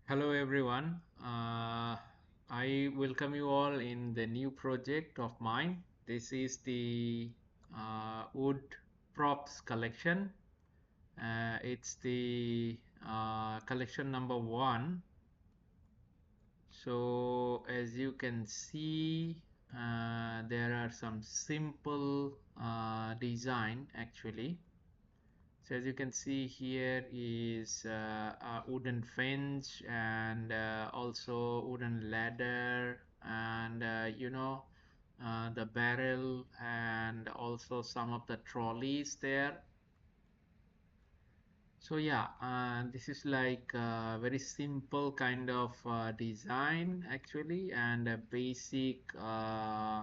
Hello everyone. I welcome you all in the new project of mine. This is the wood props collection. It's the collection number one. So as you can see, there are some simple design actually. So as you can see here is a wooden fence and also wooden ladder and the barrel and also some of the trolleys there. So yeah, this is like a very simple kind of design actually and a basic uh,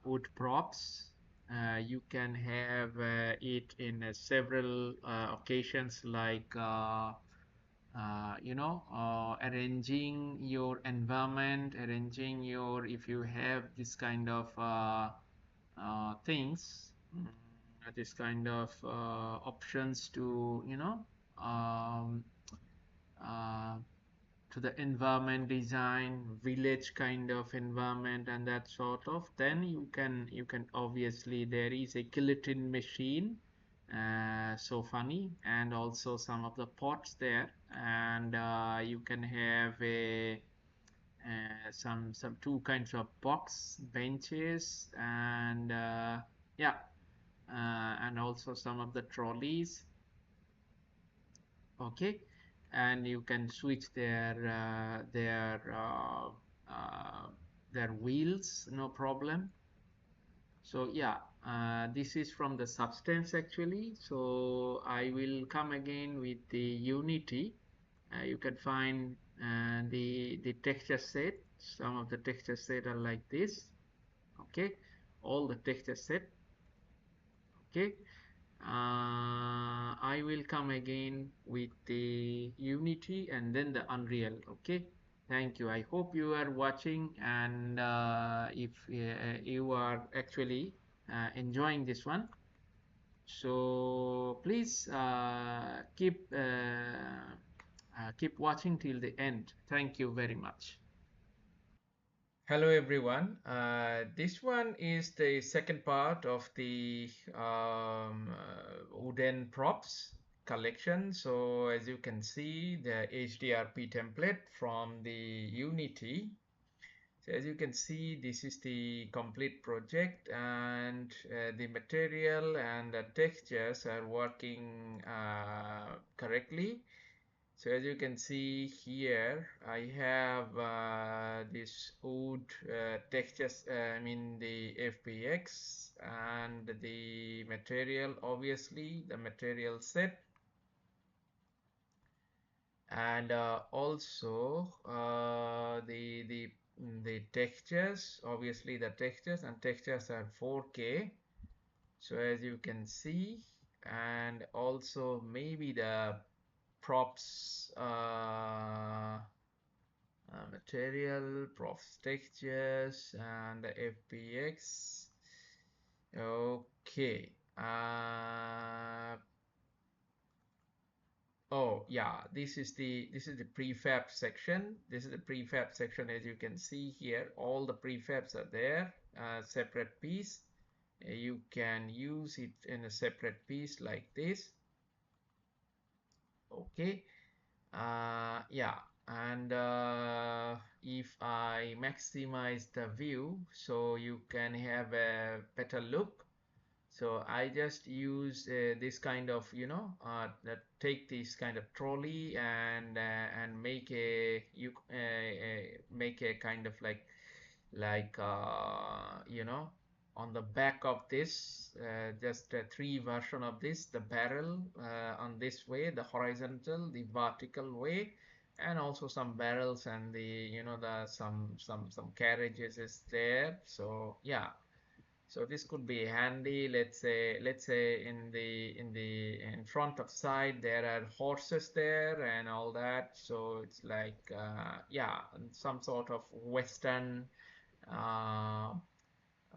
wood props. You can have it in several occasions like arranging your environment, arranging your if you have this kind of things, this kind of options to um, uh, to the environment design, village kind of environment and that sort of, then you can obviously there is a guillotine machine, so funny, and also some of the pots there, and you can have a some two kinds of box benches and yeah, and also some of the trolleys. Okay, and you can switch uh, their wheels, no problem. So yeah, this is from the substance actually. So I will come again with the unity. You can find the texture set. Some of the texture set are like this. Okay, all the texture set. Okay, I will come again with the Unity and then the Unreal. Okay, thank you. I hope you are watching, and if you are actually enjoying this one, so please keep watching till the end. Thank you very much. Hello everyone. This one is the second part of the wooden props collection. So as you can see, the HDRP template from the Unity. So as you can see, this is the complete project, and the material and the textures are working correctly. So as you can see here, I have this wood textures, I mean the FBX and the material, obviously the material set, and also the textures, obviously the textures, and textures are 4K. So as you can see, and also maybe the props material, props textures, and the FBX. Okay. Oh yeah, this is the prefab section. This is the prefab section. As you can see here, all the prefabs are there, separate piece. You can use it in a separate piece like this. Okay. Yeah, and if I maximize the view so you can have a better look, so I just use this kind of that take this kind of trolley and make a kind of like on the back of this, just a three version of this, the barrel on this way, the horizontal, the vertical way, and also some barrels and the the some carriages is there. So yeah, so this could be handy. Let's say in front of side there are horses there and all that, so it's like yeah, some sort of western uh,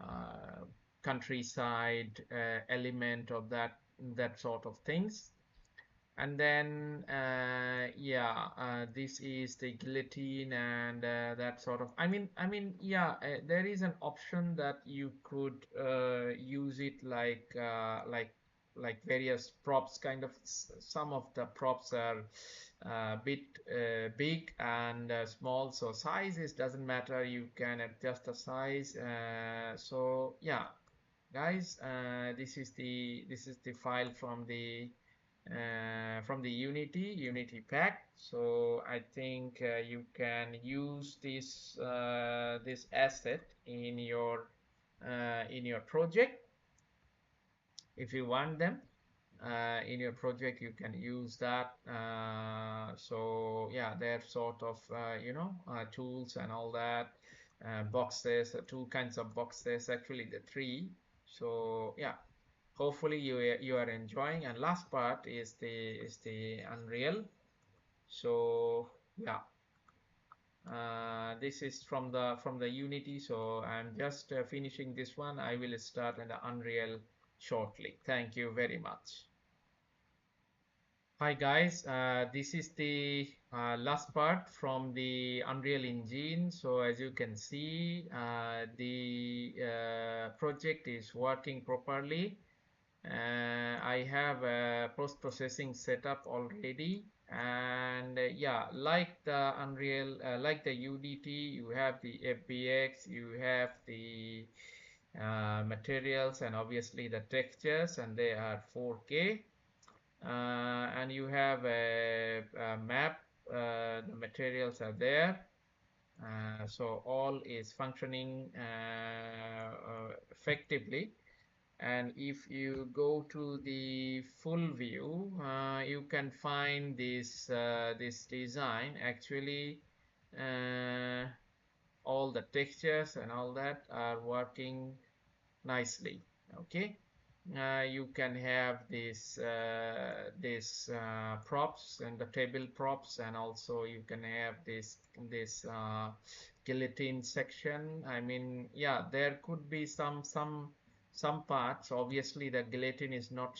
uh, countryside element of that sort of things. And then yeah, this is the guillotine and that sort of, yeah, there is an option that you could use it like various props kind of. Some of the props are a bit big and small, so size is doesn't matter, you can adjust the size. So yeah guys, this is the file from the Unity pack. So I think you can use this asset in your project if you want them. In your project you can use that. So yeah, they're sort of tools and all that. Boxes, two kinds of boxes, actually the three. So yeah, hopefully you are enjoying. And last part is the Unreal. So yeah, this is from the Unity. So I'm just finishing this one. I will start in the Unreal shortly. Thank you very much. Hi guys, this is the last part from the Unreal Engine. So as you can see, the project is working properly. I have a post-processing setup already, and yeah, like the Unreal, like the UDT, you have the FBX, you have the materials, and obviously the textures, and they are 4K. And you have a map. The materials are there. So all is functioning effectively. And if you go to the full view, you can find this design. Actually, uh, all the textures and all that are working nicely. Okay, you can have this props and the table props, and also you can have this guillotine section. I mean, yeah, there could be some parts. Obviously the guillotine is not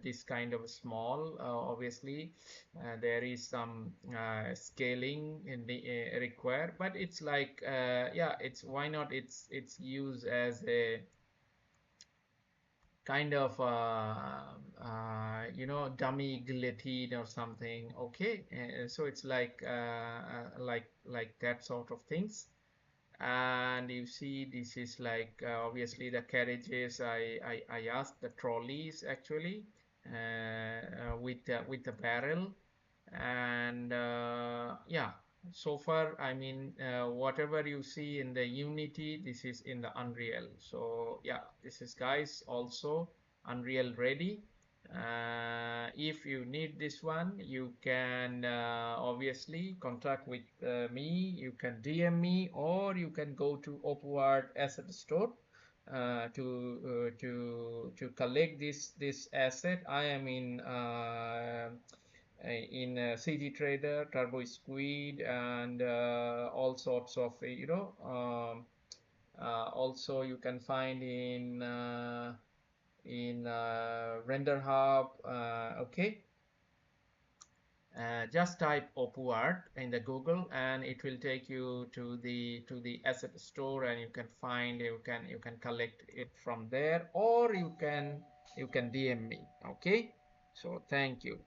this kind of small. Obviously there is some scaling in the required, but it's like yeah, it's why not, it's used as a kind of dummy guillotine or something. Okay, so it's like that sort of things. And you see this is like obviously the carriages. I asked the trolleys actually with the barrel. And yeah, so far I mean whatever you see in the Unity, this is in the Unreal. So yeah, this is guys also Unreal ready. If you need this one, you can obviously contact with me. You can DM me, or you can go to pbr-asset store to collect this asset. I am in CG Trader, Turbo Squid, and all sorts of also you can find in Render Hub. Okay, just type OpuArt in the Google, and it will take you to the asset store, and you can collect it from there, or you can DM me. Okay, so thank you.